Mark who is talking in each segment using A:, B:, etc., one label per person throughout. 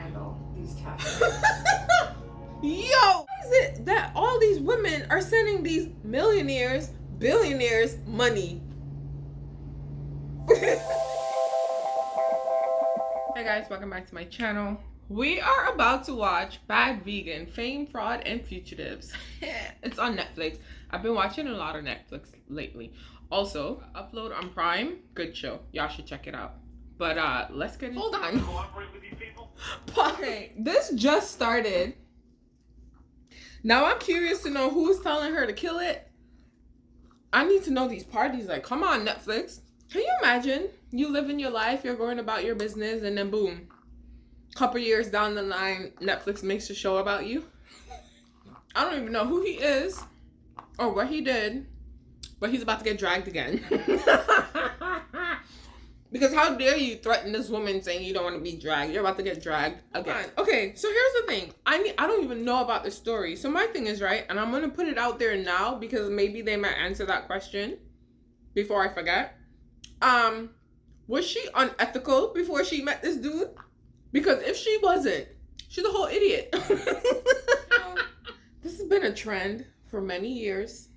A: handle these tasks.
B: Yo, why is it that all these women are sending these millionaires, billionaires money? Hey guys, welcome back to my channel. We are about to watch Bad Vegan, Fame, Fraud, and Fugitives. It's on Netflix. I've been watching a lot of Netflix lately. Also, upload on Prime. Good show. Y'all should check it out. But let's get hold on. Okay, this just started. Now I'm curious to know who's telling her to kill it. I need to know these parties. Like, come on, Netflix. Can you imagine? You live in your life, you're going about your business, and then boom, couple years down the line, Netflix makes a show about you. I don't even know who he is or what he did, but he's about to get dragged again. Because how dare you threaten this woman saying you don't want to be dragged? You're about to get dragged again. Okay, so here's the thing. I don't even know about the story. So my thing is, right, and I'm going to put it out there now because maybe they might answer that question before I forget. Was she unethical before she met this dude? Because if she wasn't, she's a whole idiot. This has been a trend for many years,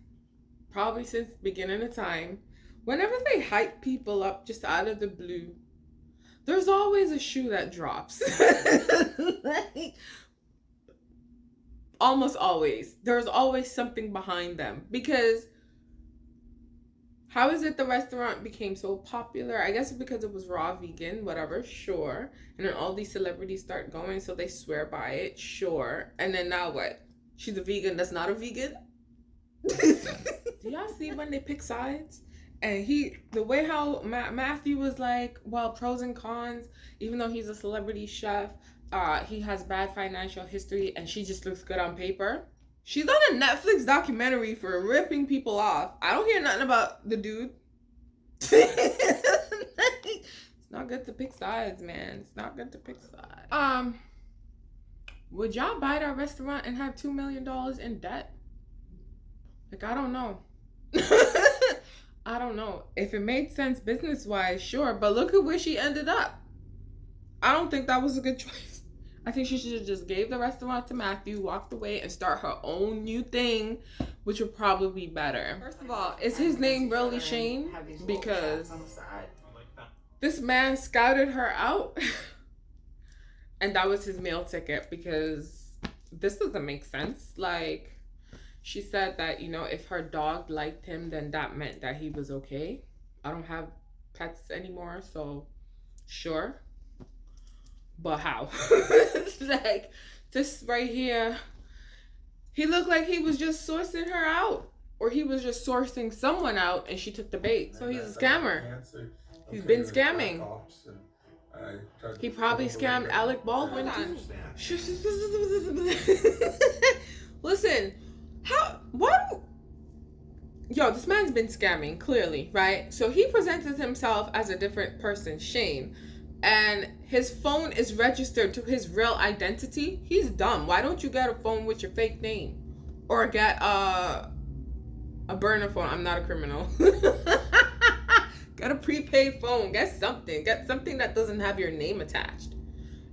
B: probably since the beginning of time. Whenever they hype people up just out of the blue, there's always a shoe that drops. Like, almost always. There's always something behind them. Because how is it the restaurant became so popular? I guess because it was raw vegan, whatever, sure. And then all these celebrities start going, so they swear by it, sure. And then now what? She's a vegan that's not a vegan? Do y'all see when they pick sides? And the way how Matthew was like, well, pros and cons, even though he's a celebrity chef, he has bad financial history, and she just looks good on paper. She's on a Netflix documentary for ripping people off. I don't hear nothing about the dude. It's not good to pick sides, man. It's not good to pick sides. Would y'all buy that restaurant and have $2 million in debt? Like, I don't know. I don't know. If it made sense business-wise, sure. But look at where she ended up. I don't think that was a good choice. I think she should have just gave the restaurant to Matthew, walked away, and start her own new thing, which would probably be better. First of all, is his name really Shane? Because this man scouted her out, and that was his meal ticket, because this doesn't make sense. Like, she said that, you know, if her dog liked him, then that meant that he was okay. I don't have pets anymore, so sure. But how? Like, this right here, he looked like he was just sourcing her out. Or he was just sourcing someone out and she took the bait. So he's a scammer. He's been scamming. He probably scammed Alec Baldwin too. Listen. Yo, this man's been scamming, clearly, right? So he presented himself as a different person, Shane, and his phone is registered to his real identity. He's dumb. Why don't you get a phone with your fake name? Or get a burner phone. I'm not a criminal. Get a prepaid phone. Get something that doesn't have your name attached.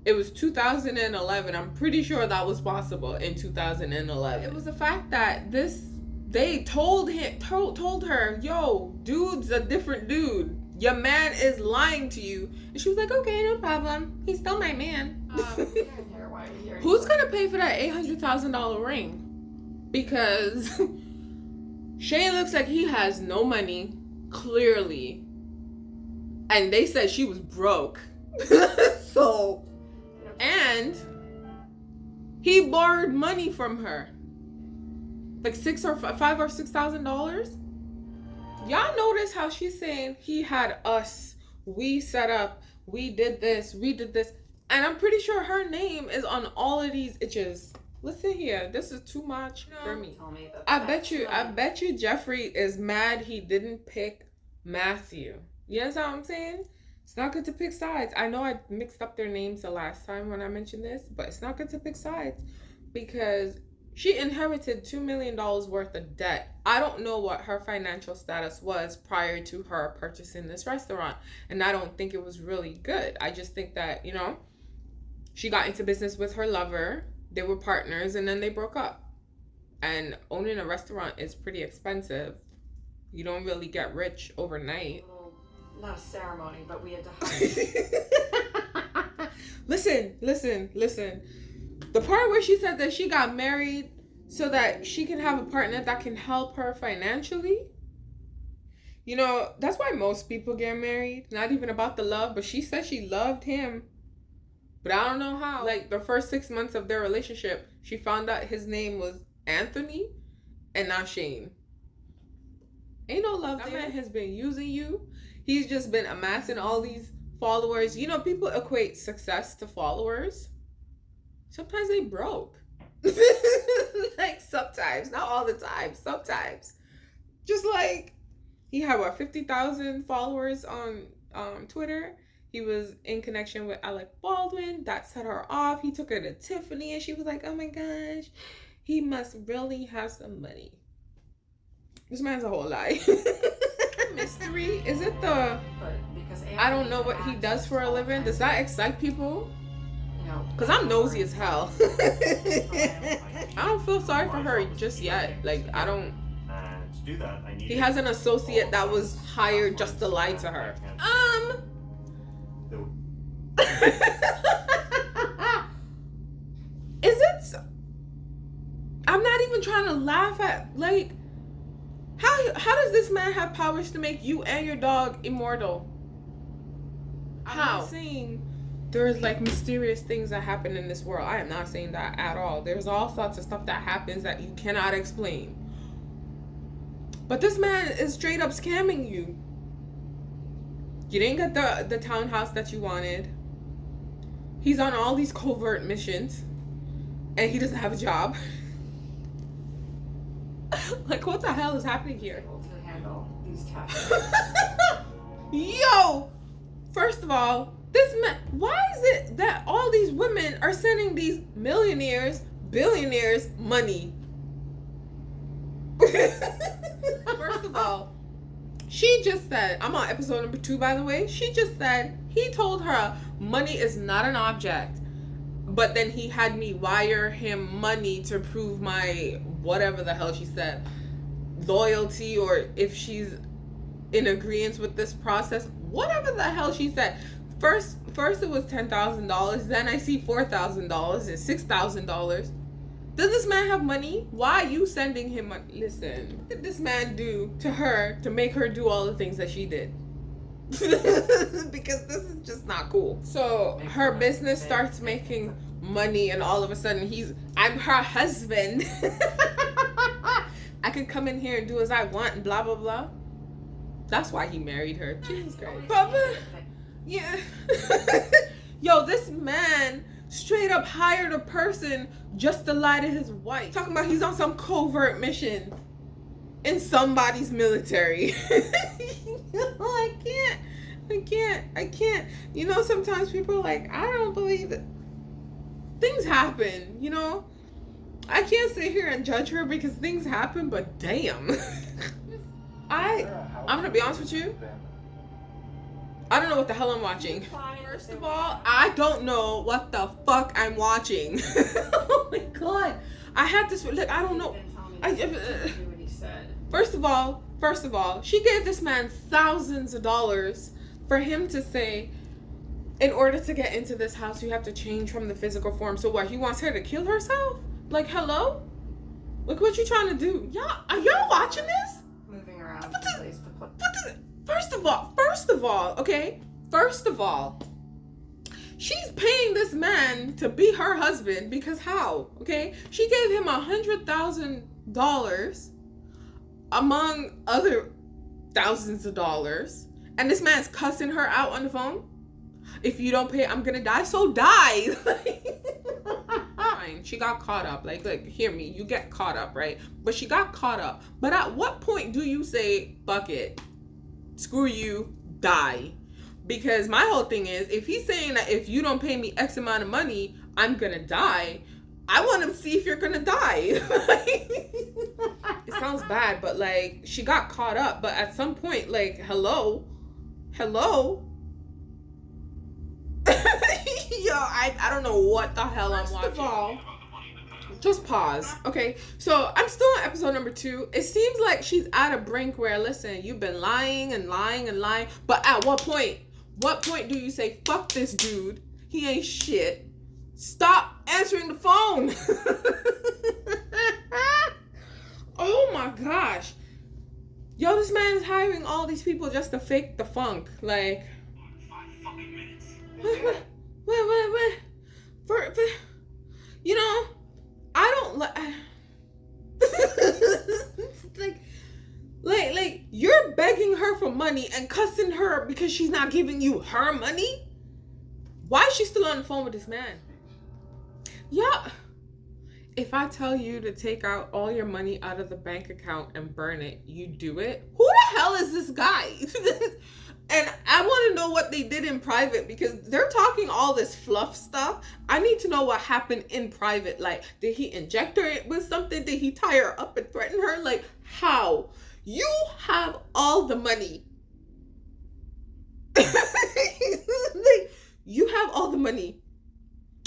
B: It was 2011. I'm pretty sure that was possible in 2011. It was the fact that they told her, yo, dude's a different dude. Your man is lying to you. And she was like, okay, no problem. He's still my man. Who's gonna pay for that $800,000 ring? Because Shane looks like he has no money, clearly. And they said she was broke. So, and he borrowed money from her. Like $5,000 or $6,000. Y'all notice how she's saying he had us, we set up, we did this, and I'm pretty sure her name is on all of these itches. Listen here, this is too much for me. I bet you Jeffrey is mad he didn't pick Matthew. You know what I'm saying? It's not good to pick sides. I know I mixed up their names the last time when I mentioned this, but it's not good to pick sides because she inherited $2 million worth of debt. I don't know what her financial status was prior to her purchasing this restaurant, and I don't think it was really good. I just think that, you know, She got into business with her lover. They were partners, and then they broke up. And owning a restaurant is pretty expensive. You don't really get rich overnight.
A: Well, not a ceremony, but we had to hire.
B: Listen. The part where she said that she got married so that she can have a partner that can help her financially. You know, that's why most people get married. Not even about the love, but she said she loved him. But I don't know how. Like, the first 6 months of their relationship, she found out his name was Anthony and not Shane. Ain't no love there. That man has been using you. He's just been amassing all these followers. You know, people equate success to followers. Sometimes they broke. Like, sometimes. Not all the time. Sometimes. Just like, he had, 50,000 followers on Twitter. He was in connection with Alec Baldwin. That set her off. He took her to Tiffany, and she was like, oh my gosh, he must really have some money. This man's a whole lie. Mystery? Is it the... I don't know what he does for a living. Does that excite people? Because I'm nosy as hell. I don't feel sorry for her just yet. Like, I don't...
C: To do that, I need
B: he has an associate that was hired just to lie to her. Is it? I'm not even trying to laugh at, like, how does this man have powers to make you and your dog immortal? How? I'm not saying there's like mysterious things that happen in this world. I am not saying that at all. There's all sorts of stuff that happens that you cannot explain. But this man is straight up scamming you. You didn't get the townhouse that you wanted. He's on all these covert missions. And he doesn't have a job. Like, what the hell is happening here?
A: Able to handle these tasks.
B: Yo! First of all, this man... Why is it that all these women are sending these millionaires, billionaires money? First of all, she just said, I'm on episode number 2, by the way. She just said he told her money is not an object. But then he had me wire him money to prove my whatever the hell she said, loyalty, or if she's in agreement with this process. Whatever the hell she said. First it was $10,000. Then I see $4,000 and $6,000. Does this man have money? Why are you sending him money? Listen, what did this man do to her to make her do all the things that she did? Because this is just not cool. So her business starts making money, and all of a sudden I'm her husband. I can come in here and do as I want and blah blah blah. That's why he married her. Jesus Christ. Papa, yeah. Yo, this man straight up hired a person just to lie to his wife. Talking about he's on some covert mission in somebody's military. I can't. You know, sometimes people are like, I don't believe it. Things happen, you know? I can't sit here and judge her because things happen, but damn. I'm gonna be honest with you. I don't know what the hell I'm watching. First of all, I don't know what the fuck I'm watching. Oh my god. I had this, like, I don't know. First of all, she gave this man thousands of dollars for him to say, in order to get into this house, you have to change from the physical form. So what, he wants her to kill herself? Like, hello? Look what you're trying to do. Are y'all watching this?
A: Moving around.
B: First of all, okay? First of all, she's paying this man to be her husband because how? Okay? She gave him $100,000 among other thousands of dollars. And this man's cussing her out on the phone. If you don't pay, I'm gonna die. So die. Fine. She got caught up. Like, hear me. You get caught up, right? But she got caught up. But at what point do you say, fuck it, screw you, die? Because my whole thing is, if he's saying that if you don't pay me X amount of money, I'm gonna die, I want to see if you're gonna die. It sounds bad, but like, she got caught up. But at some point, like, hello. Yo, I don't know what the hell I'm watching. First of all, just pause. Okay, so I'm still on episode number 2. It seems like she's at a brink where, listen, you've been lying and lying and lying, but at what point? What point do you say, fuck this dude? He ain't shit. Stop answering the phone. Oh my gosh. Yo, this man is hiring all these people just to fake the funk. Like,
C: 5 fucking minutes.
B: what? For you know, I don't like you're begging her for money and cussing her because she's not giving you her money. Why is she still on the phone with this man? Yeah. If I tell you to take out all your money out of the bank account and burn it, you do it? Who the hell is this guy? And I want to know what they did in private, because they're talking all this fluff stuff. I need to know what happened in private. Like, did he inject her with something? Did he tie her up and threaten her? Like, how? You have all the money. Like, you have all the money.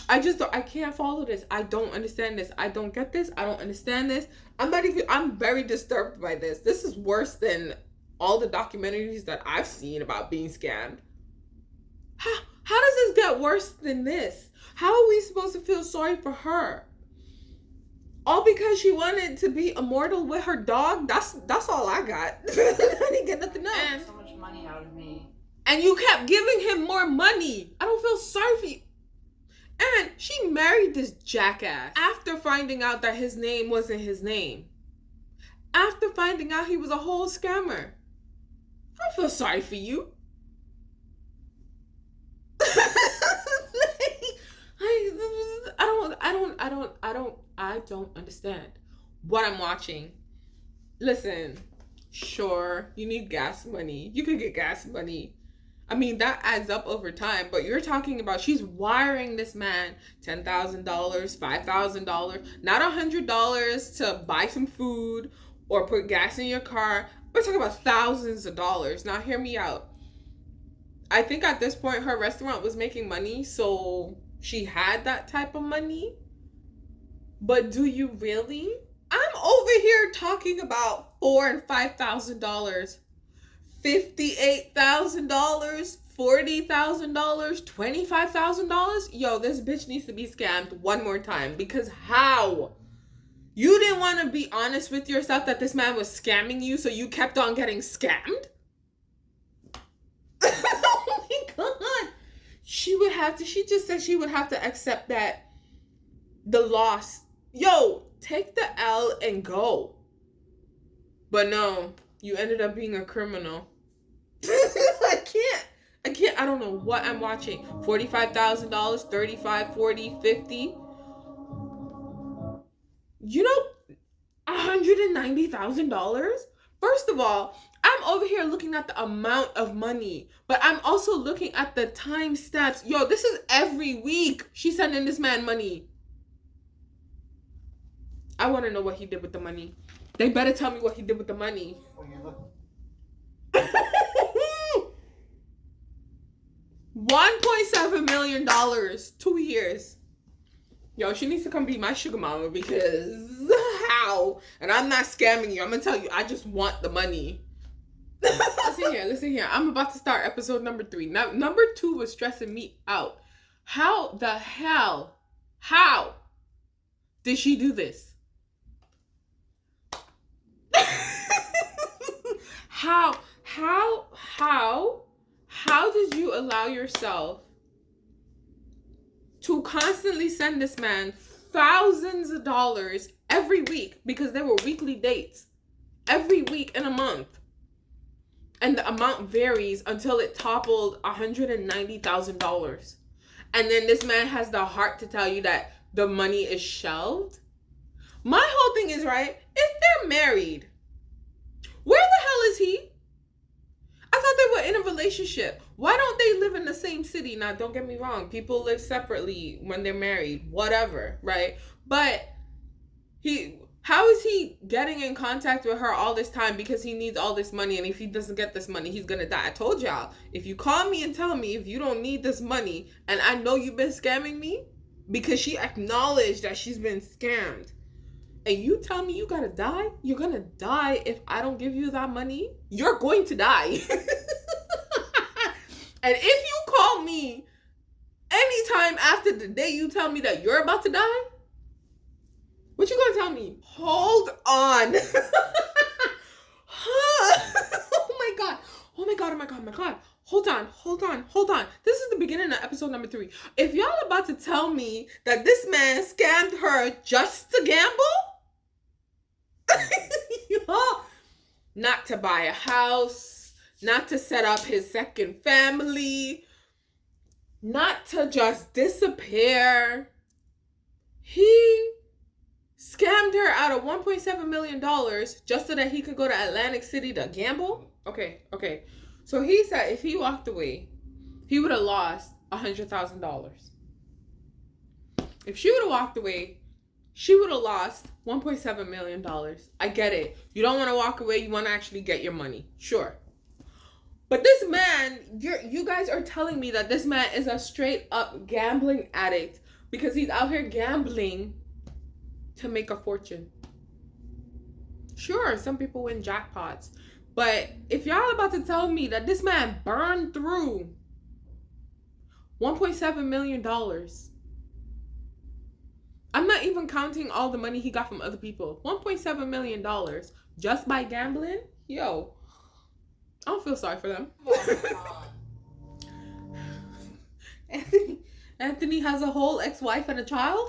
B: I can't follow this. I don't understand this. I don't get this. I don't understand this. I'm very disturbed by this. This is worse than all the documentaries that I've seen about being scammed. How does this get worse than this? How are we supposed to feel sorry for her? All because she wanted to be immortal with her dog? That's all I got. I didn't get nothing else.
A: And so much money out of me.
B: And you kept giving him more money. I don't feel sorry for you. And she married this jackass after finding out that his name wasn't his name. After finding out he was a whole scammer. I don't feel sorry for you. I don't understand what I'm watching. Listen, sure, you need gas money. You could get gas money. I mean, that adds up over time, but you're talking about she's wiring this man $10,000, $5,000, not $100 to buy some food or put gas in your car. We're talking about thousands of dollars. Now, hear me out. I think at this point, her restaurant was making money, so she had that type of money. But do you really? I'm over here talking about $4,000 and $5,000. $58,000, $40,000, $25,000. Yo, this bitch needs to be scammed one more time. Because how? You didn't want to be honest with yourself that this man was scamming you, so you kept on getting scammed? Oh my God. She just said she would have to accept that the loss. Yo, take the L and go. But no, you ended up being a criminal. I can't. I don't know what I'm watching. $45,000, $35,000, $40,000, $50,000. You know, $190,000? First of all, I'm over here looking at the amount of money, but I'm also looking at the time stats. Yo, this is every week she's sending this man money. I want to know what he did with the money. They better tell me what he did with the money. $1.7 million, 2 years. Yo, she needs to come be my sugar mama, because how? And I'm not scamming you. I'm gonna tell you, I just want the money. Listen here. I'm about to start episode number 3. Now, number 2 was stressing me out. How the hell? How did she do this? How did you allow yourself to constantly send this man thousands of dollars every week, because there were weekly dates every week in a month, and the amount varies until it toppled $190,000, and then this man has the heart to tell you that the money is shelved? My whole thing is, right, if they're married, where the hell is he? I thought they were in a relationship. Why don't they live in the same city? Now, don't get me wrong. People live separately when they're married. Whatever, right? But How is he getting in contact with her all this time because he needs all this money, and if he doesn't get this money, he's gonna die? I told y'all, if you call me and tell me if you don't need this money, and I know you've been scamming me, because she acknowledged that she's been scammed, and you tell me you gotta die, you're gonna die if I don't give you that money, you're going to die. And if you call me anytime after the day you tell me that you're about to die, what you gonna tell me? Hold on. Oh my god. Oh my god, oh my god, oh my god. Hold on. This is the beginning of episode number 3. If y'all about to tell me that this man scammed her just to gamble, not to buy a house, not to set up his second family, not to just disappear, he scammed her out of $1.7 million just so that he could go to Atlantic City to gamble? Okay. So he said if he walked away, he would have lost $100,000. If she would have walked away, she would have lost $1.7 million. I get it. You don't want to walk away. You want to actually get your money. Sure. But this man, you guys are telling me that this man is a straight up gambling addict because he's out here gambling to make a fortune. Sure, some people win jackpots. But if y'all about to tell me that this man burned through $1.7 million, I'm not even counting all the money he got from other people. $1.7 million just by gambling? Yo, I don't feel sorry for them. Anthony has a whole ex-wife and a child?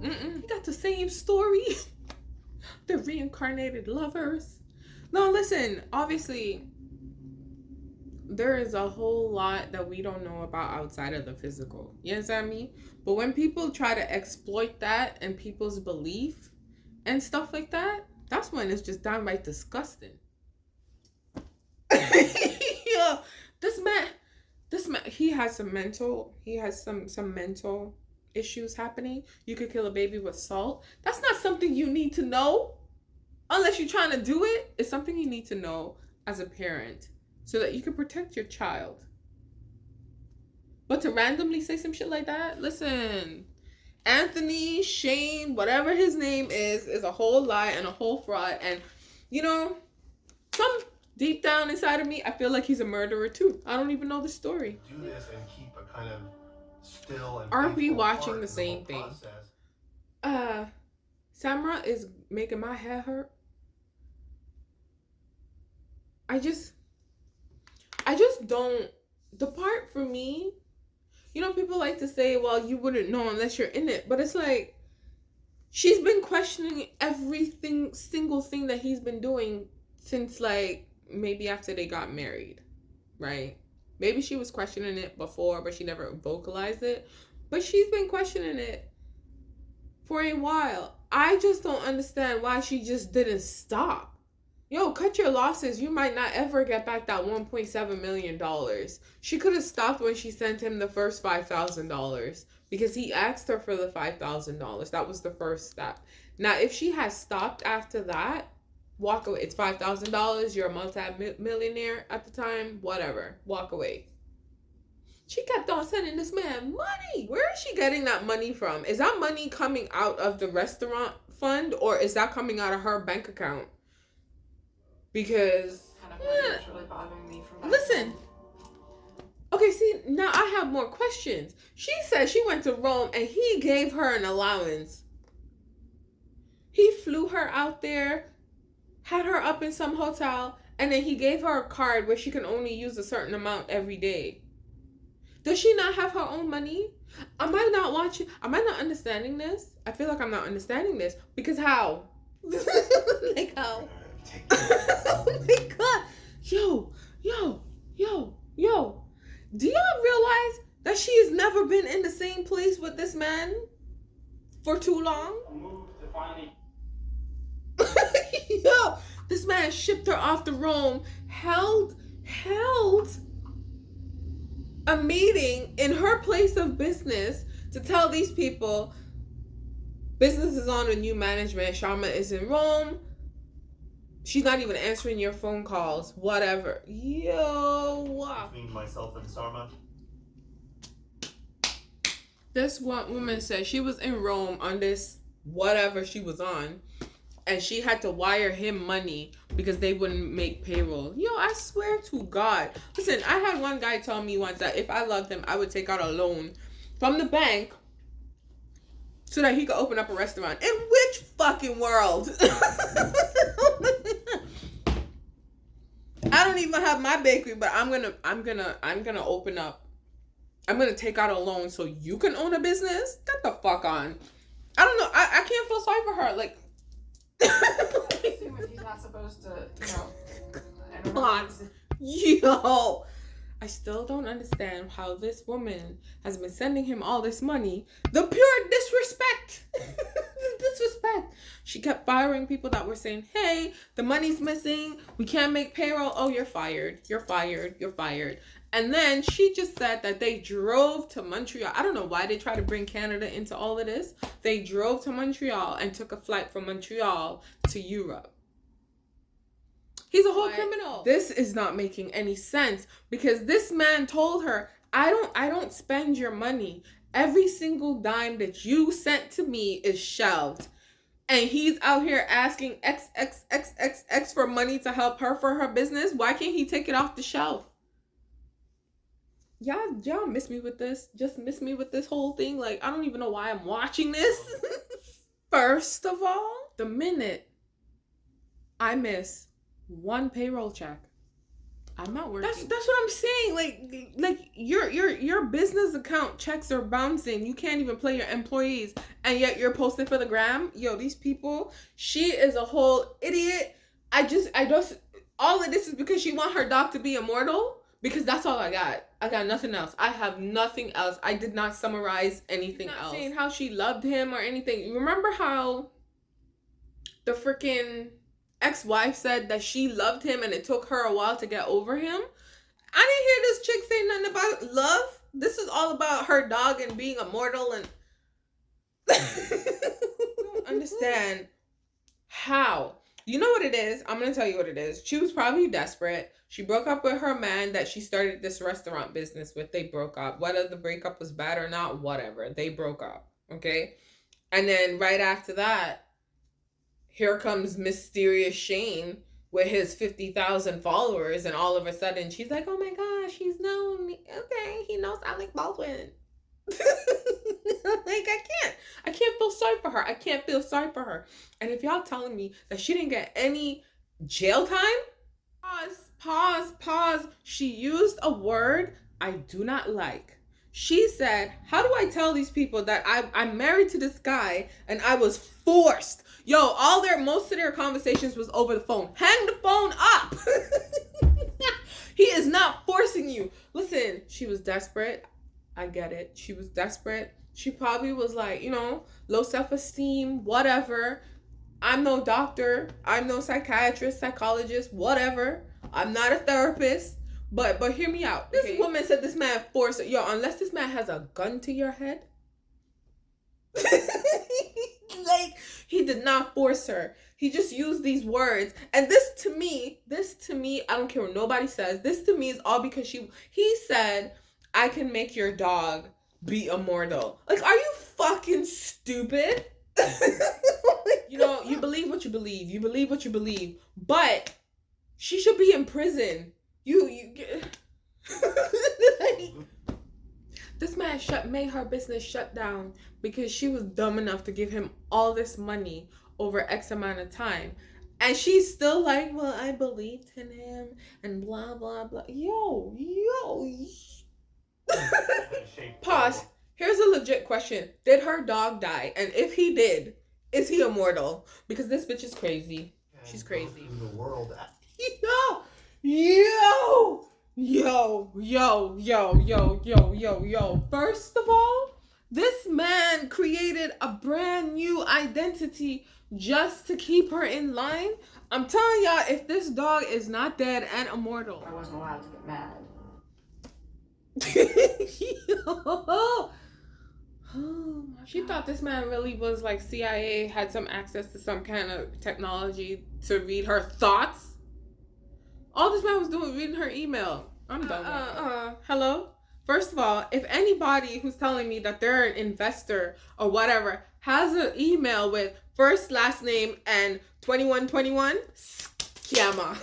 B: He got the same story. They're reincarnated lovers. No, listen, obviously, there is a whole lot that we don't know about outside of the physical. You understand me? But when people try to exploit that and people's belief and stuff like that, that's when it's just downright disgusting. Yeah, this man, he has some mental issues happening. You could kill a baby with salt. That's not something you need to know unless you're trying to do it. It's something you need to know as a parent so that you can protect your child. But to randomly say some shit like that, listen, Anthony, Shane, whatever his name is a whole lie and a whole fraud. And you know, some deep down inside of me, I feel like he's a murderer too. I don't even know the story.
C: Do this and keep a kind of still and
B: aren't we
C: faithful
B: watching
C: heart
B: the
C: in
B: same
C: whole
B: thing?
C: process.
B: Samra is making my hair hurt. I just don't, the part for me, you know, people like to say, well, you wouldn't know unless you're in it. But it's like, she's been questioning single thing that he's been doing since like maybe after they got married, right? Maybe she was questioning it before, but she never vocalized it. But she's been questioning it for a while. I just don't understand why she just didn't stop. Yo, cut your losses. You might not ever get back that $1.7 million. She could have stopped when she sent him the first $5,000 because he asked her for the $5,000. That was the first step. Now, if she has stopped after that, walk away. It's $5,000. You're a multi-millionaire at the time. Whatever. Walk away. She kept on sending this man money. Where is she getting that money from? Is that money coming out of the restaurant fund or is that coming out of her bank account? Because
A: it's really bothering me from that.
B: listen. Okay, see, now I have more questions. She said she went to Rome and he gave her an allowance. He flew her out there, had her up in some hotel, and then he gave her a card where she can only use a certain amount every day. Does she not have her own money? Am I not understanding this? I feel like I'm not understanding this. Because how? Like how? Oh my god. Yo. Do y'all realize that she has never been in the same place with this man for too long?
C: Move to finally.
B: Yo, this man shipped her off to Rome, held a meeting in her place of business to tell these people, Business is on a new management. Sharma is in Rome. She's not even answering your phone calls. Whatever. Yo.
C: Between myself and Sarma.
B: This one woman said she was in Rome on this whatever she was on, and she had to wire him money because they wouldn't make payroll. Yo, I swear to God. Listen, I had one guy tell me once that if I loved him, I would take out a loan from the bank so that he could open up a restaurant. In which fucking world? I don't even have my bakery, but I'm gonna open up. I'm gonna take out a loan so you can own a business. Get the fuck on. I don't know. I can't feel sorry for her. Like,
A: He's not supposed to, I don't know.
B: Yo, I still don't understand how this woman has been sending him all this money. The pure disrespect. Disrespect. She kept firing people that were saying, hey, the money's missing. We can't make payroll. Oh, you're fired. You're fired. You're fired. And then she just said that they drove to Montreal. I don't know why they try to bring Canada into all of this. They drove to Montreal and took a flight from Montreal to Europe. He's a whole criminal. This is not making any sense because this man told her, I don't spend your money. Every single dime that you sent to me is shelved. And he's out here asking X for money to help her for her business. Why can't he take it off the shelf? Y'all miss me with this. Just miss me with this whole thing. Like, I don't even know why I'm watching this. First of all, the minute I miss one payroll check, I'm not working. That's what I'm saying. Like your business account checks are bouncing. You can't even pay your employees, and yet you're posting for the gram. Yo, these people. She is a whole idiot. I just all of this is because she want her dog to be immortal. Because that's all I got. I got nothing else. I have nothing else. I did not summarize anything else. Saying how she loved him or anything. You remember how the freaking ex-wife said that she loved him and it took her a while to get over him? I didn't hear this chick say nothing about love. This is all about her dog and being immortal and... I don't understand how. You know what it is? I'm going to tell you what it is. She was probably desperate. She broke up with her man that she started this restaurant business with. They broke up. Whether the breakup was bad or not, whatever. They broke up. Okay? And then right after that, here comes mysterious Shane with his 50,000 followers. And all of a sudden, she's like, oh my gosh, he's known me. Okay, he knows Alec Baldwin. Like, I can't feel sorry for her. I can't feel sorry for her. And if y'all telling me that she didn't get any jail time, pause. She used a word I do not like. She said, how do I tell these people that I'm married to this guy and I was forced? Yo, most of their conversations was over the phone. Hang the phone up. He is not forcing you. Listen, she was desperate. I get it. She was desperate. She probably was like, low self-esteem, whatever. I'm no doctor. I'm no psychiatrist, psychologist, whatever. I'm not a therapist. But hear me out. Okay? This woman said this man forced her. Yo, unless this man has a gun to your head. Like, he did not force her. He just used these words. And this to me, I don't care what nobody says. This to me is all because he said, I can make your dog be immortal. Like, are you fucking stupid? You believe what you believe. You believe what you believe. But she should be in prison. This man made her business shut down because she was dumb enough to give him all this money over X amount of time. And she's still like, well, I believed in him and blah, blah, blah. Yo. Pause. Here's a legit question. Did her dog die? And if he did, is he immortal? Because this bitch is crazy. She's crazy.
C: The world.
B: Yo. First of all, this man created a brand new identity just to keep her in line. I'm telling y'all, if this dog is not dead and immortal.
A: I wasn't allowed to get mad.
B: Oh my She thought this man really was like CIA, had some access to some kind of technology to read her thoughts. All this man was doing was reading her email. I'm done. Hello? First of all, if anybody who's telling me that they're an investor or whatever has an email with first, last name, and 2121, scammer.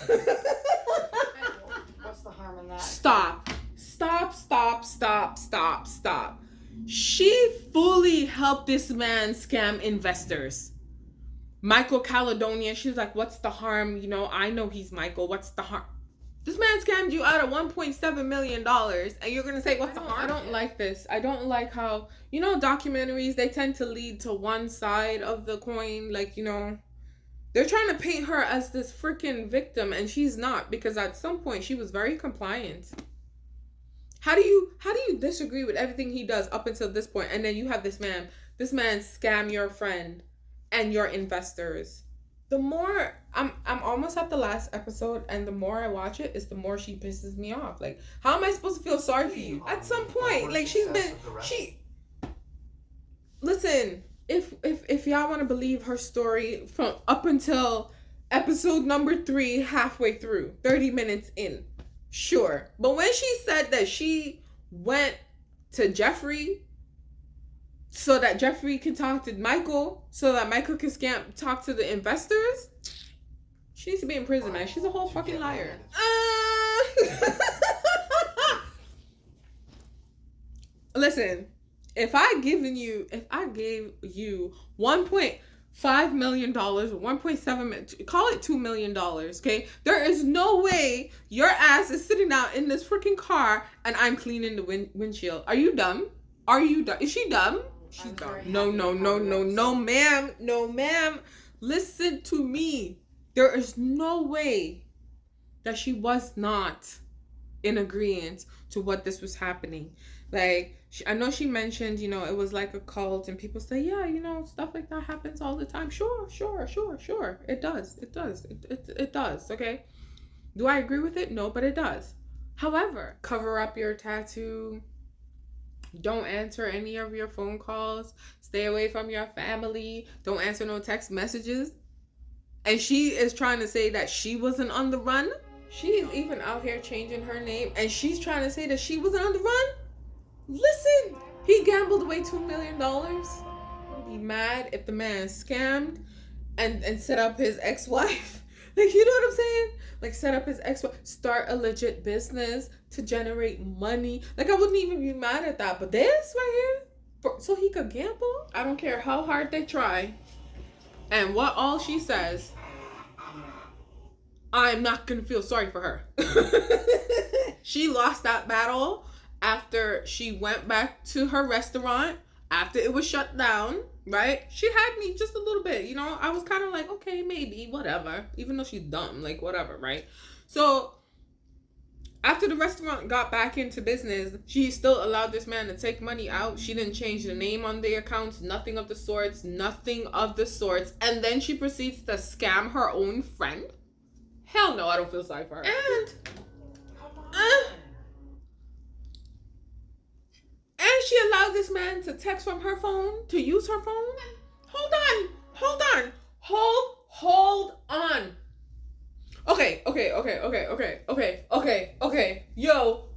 A: What's the harm in that?
B: Stop. She fully helped this man scam investors. Michael Caledonia, she was like, what's the harm? You know, I know he's Michael. What's the harm? This man scammed you out of $1.7 million, and you're going to say, what's the harm? I don't like this. I don't like how, you know, documentaries, they tend to lead to one side of the coin. Like, you know, they're trying to paint her as this freaking victim, and she's not, because at some point she was very compliant. How do you disagree with everything he does up until this point, and then you have this man scam your friend and your investors? The more I'm almost at the last episode, and the more I watch it, is the more she pisses me off. Like, how am I supposed to feel sorry for you? At some point, like, listen, if y'all want to believe her story from up until episode number 3, halfway through, 30 minutes in, sure. But when she said that she went to Jeffrey so that Jeffrey can talk to Michael, so that Michael can talk to the investors, she needs to be in prison, man. She's a whole fucking liar. Listen, if I gave you $1.5 million, 1.7, call it $2 million, okay? There is no way your ass is sitting down in this freaking car and I'm cleaning the windshield. Are you dumb? Is she dumb? She's dumb. No, ma'am. Listen to me. There is no way that she was not in agreement to what this was happening. Like, I know she mentioned, you know, it was like a cult, and people say, yeah, you know, stuff like that happens all the time. Sure. It does, okay? Do I agree with it? No, but it does. However, cover up your tattoo. Don't answer any of your phone calls. Stay away from your family. Don't answer no text messages. And she is trying to say that she wasn't on the run. She is even out here changing her name, and she's trying to say that she wasn't on the run. Listen, he gambled away $2 million. I'd be mad if the man scammed and set up his ex-wife. Like, you know what I'm saying? Like, set up his ex-wife, start a legit business to generate money. Like, I wouldn't even be mad at that. But this right here, so he could gamble? I don't care how hard they try. And what all she says, I'm not going to feel sorry for her. She lost that battle after she went back to her restaurant after it was shut down, right? She had me just a little bit, you know? I was kind of like, okay, maybe, whatever. Even though she's dumb, like, whatever, right? So, after the restaurant got back into business, she still allowed this man to take money out. She didn't change the name on the accounts, nothing of the sorts. And then she proceeds to scam her own friend. Hell no, I don't feel sorry for her. And she allowed this man to text from her phone, to use her phone. Hold on. Okay. Yo.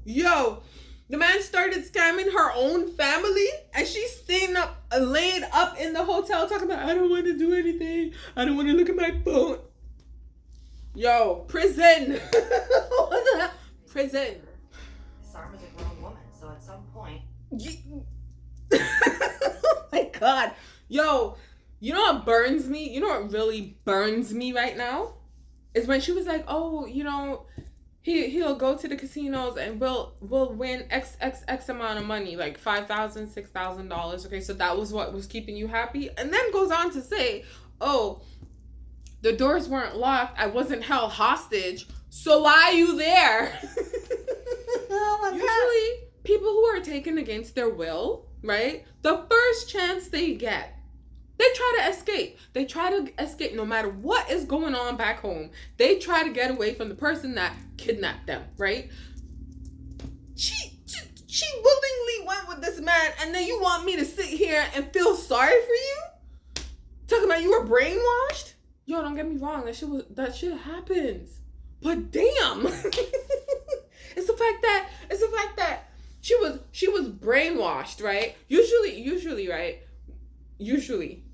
B: The man started scamming her own family, and she's staying up, laid up in the hotel talking about, I don't want to do anything. I don't want to look at my phone. Yo, prison. Prison.
D: Sarma's a grown woman, so at some point.
B: Oh my God. Yo, you know what burns me? You know what really burns me right now? Is when she was like, oh, you know, he'll go to the casinos and we'll win X amount of money, like $5,000, $6,000. Okay, so that was what was keeping you happy. And then goes on to say, oh, the doors weren't locked. I wasn't held hostage. So why are you there? Usually, people who are taken against their will, right? The first chance they get, they try to escape. They try to escape no matter what is going on back home. They try to get away from the person that kidnapped them, right? She willingly went with this man, and then you want me to sit here and feel sorry for you? Talking about you were brainwashed? Yo, don't get me wrong, that shit happens. But damn. It's the fact that she was brainwashed, right? Usually, right? Usually.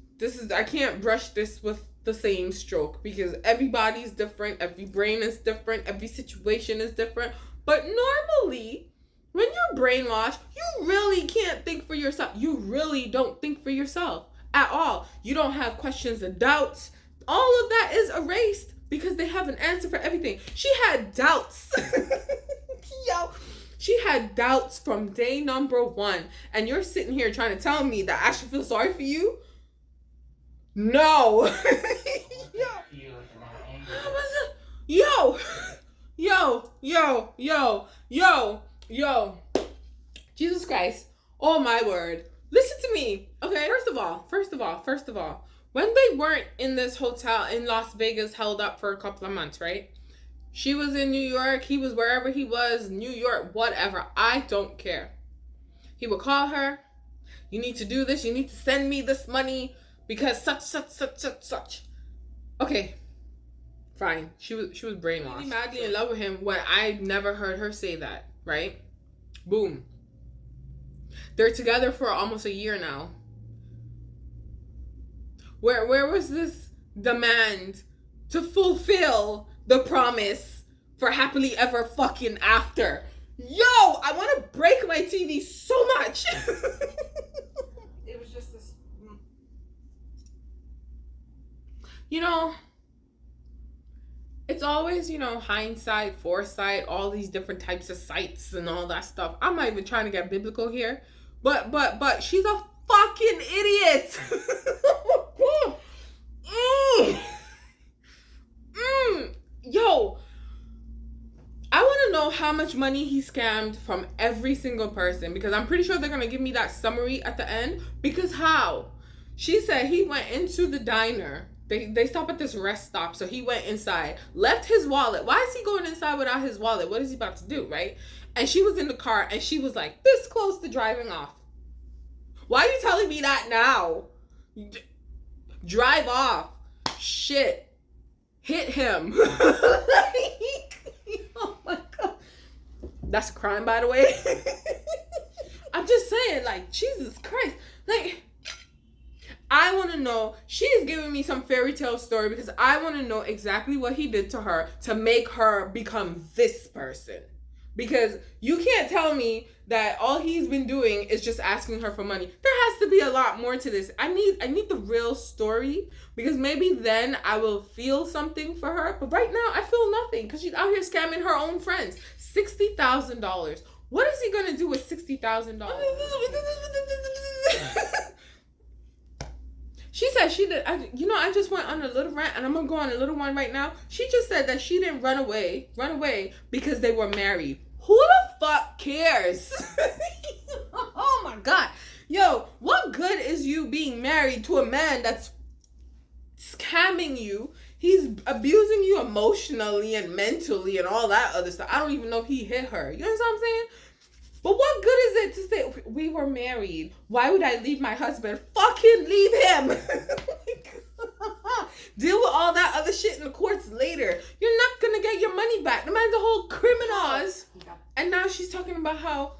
B: I can't brush this with the same stroke because everybody's different, every brain is different, every situation is different. But normally, when you're brainwashed, you really can't think for yourself. You really don't think for yourself at all. You don't have questions and doubts. All of that is erased because they have an answer for everything. She had doubts. Yo, she had doubts from day number 1. And you're sitting here trying to tell me that I should feel sorry for you? No. Yo. Jesus Christ. Oh my word. Listen to me. Okay, first of all, when they weren't in this hotel in Las Vegas held up for a couple of months, right? She was in New York, he was wherever he was, New York, whatever. I don't care. He would call her. You need to do this. You need to send me this money because such. Okay, fine. She was brainwashed. Really madly in love with him when I never heard her say that, right? Boom. They're together for almost a year now. Where was this demand to fulfill the promise for happily ever fucking after? Yo, I want to break my TV so much.
A: It was just this.
B: You know, it's always, hindsight, foresight, all these different types of sights and all that stuff. I'm not even trying to get biblical here, but she's a fucking idiot. Yo, I want to know how much money he scammed from every single person because I'm pretty sure they're going to give me that summary at the end. Because how? She said he went into the diner. They stop at this rest stop, so he went inside, left his wallet. Why is he going inside without his wallet? What is he about to do, right? And she was in the car, and she was like this close to driving off. Why are you telling me that now? Drive off. Shit. Hit him. Oh my God. That's a crime, by the way. I'm just saying, like, Jesus Christ. Like, I want to know. She's giving me some fairy tale story because I want to know exactly what he did to her to make her become this person. Because you can't tell me that all he's been doing is just asking her for money. There has to be a lot more to this. I need the real story because maybe then I will feel something for her. But right now I feel nothing because she's out here scamming her own friends. $60,000. What is he gonna do with $60,000? She said she did. I just went on a little rant, and I'm gonna go on a little one right now. She just said that she didn't run away because they were married. Who the fuck cares? Oh my God, yo, what good is you being married to a man that's scamming you? He's abusing you emotionally and mentally and all that other stuff. I don't even know if he hit her. You know what I'm saying? But what good is it to say we were married? Why would I leave my husband? Fucking leave him. Deal with all that other shit in the courts later. You're not gonna get your money back. The man's a whole criminal. And now she's talking about how,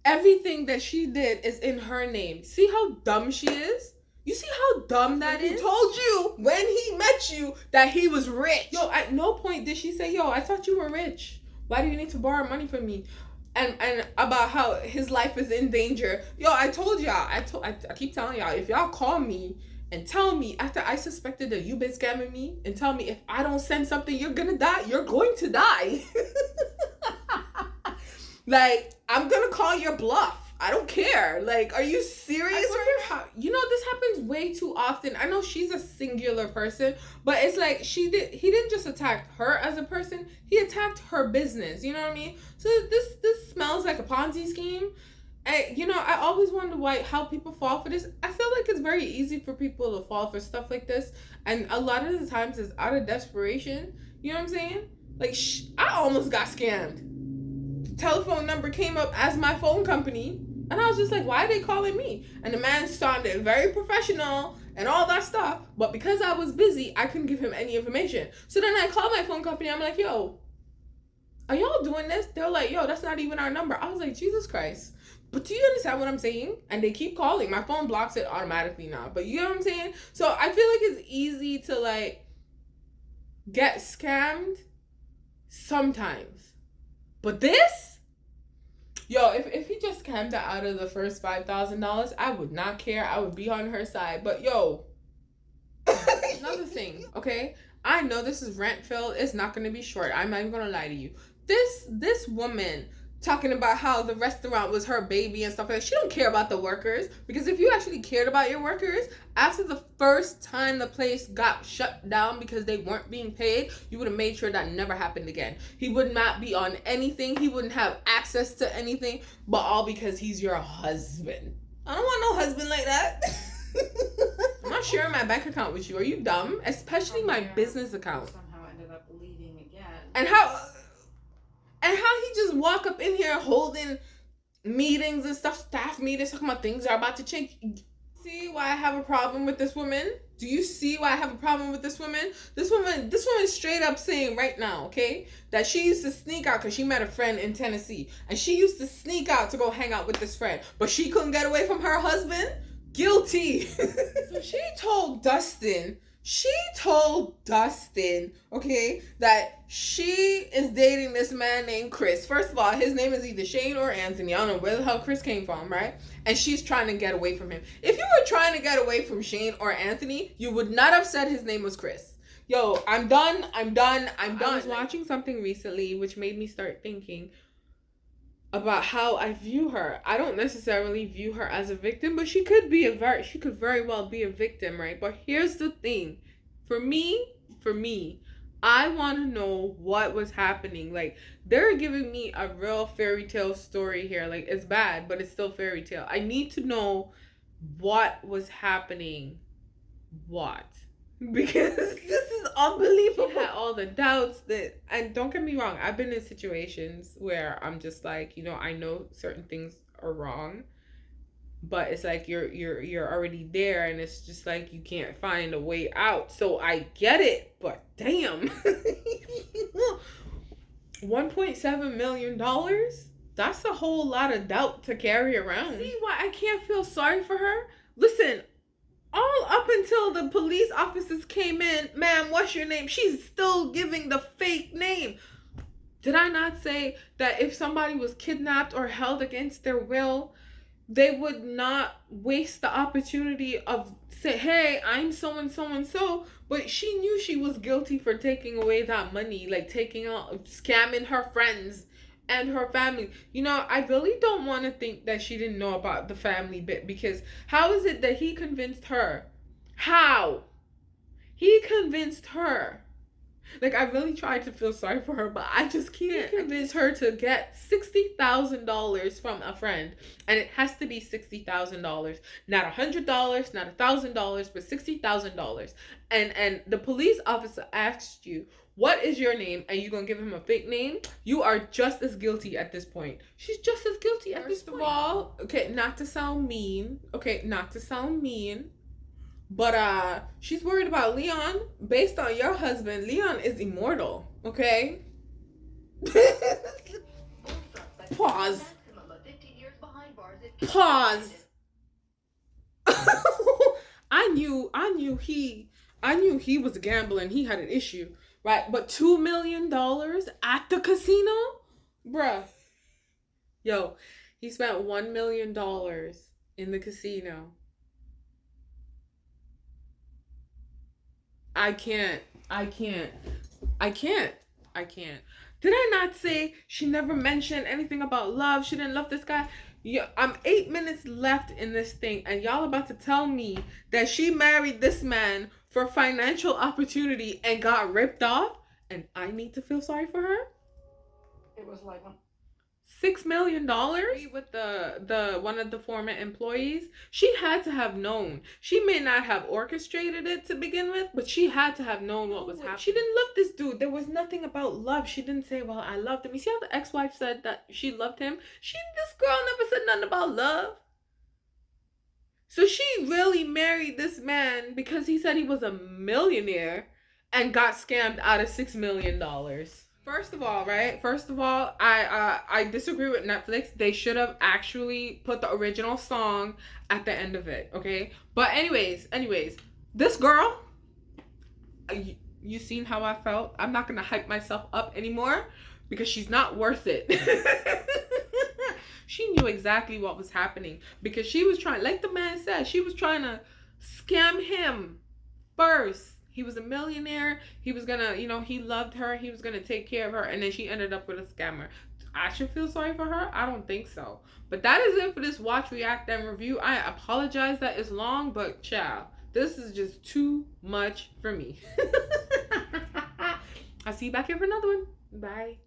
B: everything that she did is in her name. See how dumb she is? You see how dumb that is? He told you when he met you that he was rich. Yo, at no point did she say, yo, I thought you were rich. Why do you need to borrow money from me? And about how his life is in danger. Yo, I told y'all. I keep telling y'all, if y'all call me and tell me after I suspected that you've been scamming me and tell me if I don't send something, you're gonna die. You're going to die. Like, I'm gonna call your bluff. I don't care. Like, are you serious right now? This happens way too often. I know she's a singular person, but it's like he didn't just attack her as a person, he attacked her business. You know what I mean? So this smells like a Ponzi scheme. I always wonder how people fall for this. I feel like it's very easy for people to fall for stuff like this, and a lot of the times it's out of desperation. You know what I'm saying? Like, I almost got scammed. telephone number came up as my phone company. And I was just like, why are they calling me? And the man sounded very professional and all that stuff. But because I was busy, I couldn't give him any information. So then I called my phone company. I'm like, yo, are y'all doing this? They're like, yo, that's not even our number. I was like, Jesus Christ. But do you understand what I'm saying? And they keep calling. My phone blocks it automatically now. But you know what I'm saying? So I feel like it's easy to like get scammed sometimes. But this? Yo, if he just scammed her out of the first $5,000, I would not care. I would be on her side. But yo, another thing, okay? I know this is rent filled. It's not going to be short. I'm not even going to lie to you. This woman talking about how the restaurant was her baby and stuff like that. She don't care about the workers, because if you actually cared about your workers, after the first time the place got shut down because they weren't being paid, you would have made sure that never happened again. He would not be on anything. He wouldn't have access to anything, but all because he's your husband. I don't want no husband like that. I'm not sharing my bank account with you. Are you dumb? Especially my business account.
A: Somehow ended up leaving again.
B: And how he just walk up in here holding meetings and stuff, staff meetings, talking about things are about to change. See why I have a problem with this woman? Do you see why I have a problem with this woman? This woman straight up saying right now, okay, that she used to sneak out because she met a friend in Tennessee. And she used to sneak out to go hang out with this friend. But she couldn't get away from her husband? Guilty. So she told Dustin, okay, that she is dating this man named Chris. First of all, his name is either Shane or Anthony. I don't know where the hell Chris came from, right? And she's trying to get away from him. If you were trying to get away from Shane or Anthony, you would not have said his name was Chris. Yo, I'm done. I was watching something recently which made me start thinking about how I view her. I don't necessarily view her as a victim, but she could very well be a victim, right? But here's the thing. For me, I want to know what was happening. Like, they're giving me a real fairy tale story here. Like, it's bad, but it's still fairy tale. I need to know what was happening. What? Because this is unbelievable. I had all the doubts that, and don't get me wrong, I've been in situations where I'm just like, you know, I know certain things are wrong, but it's like you're already there, and it's just like you can't find a way out. So I get it, but damn. $1.7 million? That's a whole lot of doubt to carry around. See why I can't feel sorry for her? Listen, all up until the police officers came in, ma'am, what's your name? She's still giving the fake name. Did I not say that if somebody was kidnapped or held against their will, they would not waste the opportunity of say, hey, I'm so and so and so, but she knew she was guilty for taking away that money, like taking out, scamming her friends and her family. You know, I really don't want to think that she didn't know about the family bit, because how is it that he convinced her? How? He convinced her. Like, I really tried to feel sorry for her, but I just can't. He convinced her to get $60,000 from a friend, and it has to be $60,000, not $100, not $1,000, but $60,000. And the police officer asked you, what is your name? And you're gonna give him a fake name? You are just as guilty at this point. She's just as guilty at this point. First of all, okay, not to sound mean, but she's worried about Leon. Based on your husband, Leon is immortal, okay? Pause. I knew he was gambling. He had an issue, right? But $2 million at the casino? Bruh. Yo, he spent $1 million in the casino. I can't. Did I not say she never mentioned anything about love? She didn't love this guy. Yeah, I'm 8 minutes left in this thing, and y'all about to tell me that she married this man for financial opportunity and got ripped off, and I need to feel sorry for her?
A: It was like
B: $6 million with the one of the former employees. She had to have known. She may not have orchestrated it to begin with, but she had to have known what was happening. She didn't love this dude. There was nothing about love. She didn't say, well, I loved him. You see how the ex-wife said that she loved him? This girl never said nothing about love. So she really married this man because he said he was a millionaire and got scammed out of $6 million. First of all, I disagree with Netflix. They should have actually put the original song at the end of it, okay? But anyways, this girl, you seen how I felt? I'm not gonna hype myself up anymore because she's not worth it. She knew exactly what was happening because she was trying, like the man said, she was trying to scam him first. He was a millionaire. He was gonna, he loved her. He was gonna take care of her. And then she ended up with a scammer. I should feel sorry for her? I don't think so. But that is it for this Watch, React, and Review. I apologize that it's long, but child, this is just too much for me. I'll see you back here for another one. Bye.